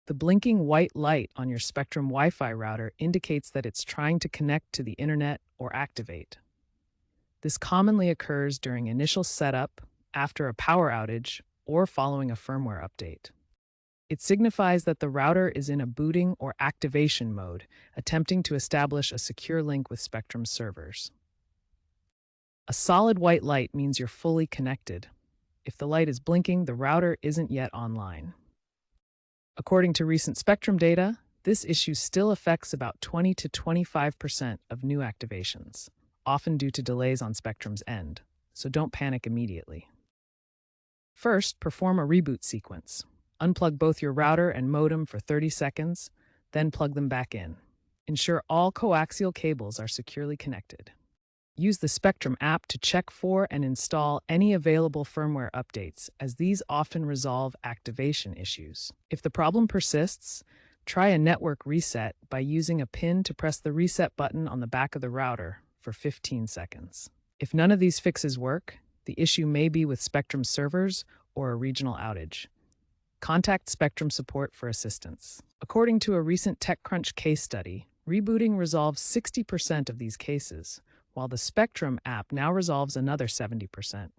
The blinking white light on your Spectrum Wi-Fi router indicates that it's trying to connect to the internet or activate. This commonly occurs during initial setup, after a power outage, or following a firmware update. It signifies that the router is in a booting or activation mode, attempting to establish a secure link with Spectrum's servers. A solid white light means you're fully connected. If the light is blinking, the router isn't yet online. According to recent Spectrum data, this issue still affects about 20 to 25% of new activations, often due to delays on Spectrum's end, so don't panic immediately. First, perform a reboot sequence. Unplug both your router and modem for 30 seconds, then plug them back in. Ensure all coaxial cables are securely connected. Use the Spectrum app to check for and install any available firmware updates, as these often resolve activation issues. If the problem persists, try a network reset by using a pin to press the reset button on the back of the router for 15 seconds. If none of these fixes work, the issue may be with Spectrum servers or a regional outage. Contact Spectrum support for assistance. According to a recent TechCrunch case study, rebooting resolves 60% of these cases, while the Spectrum app now resolves another 70%.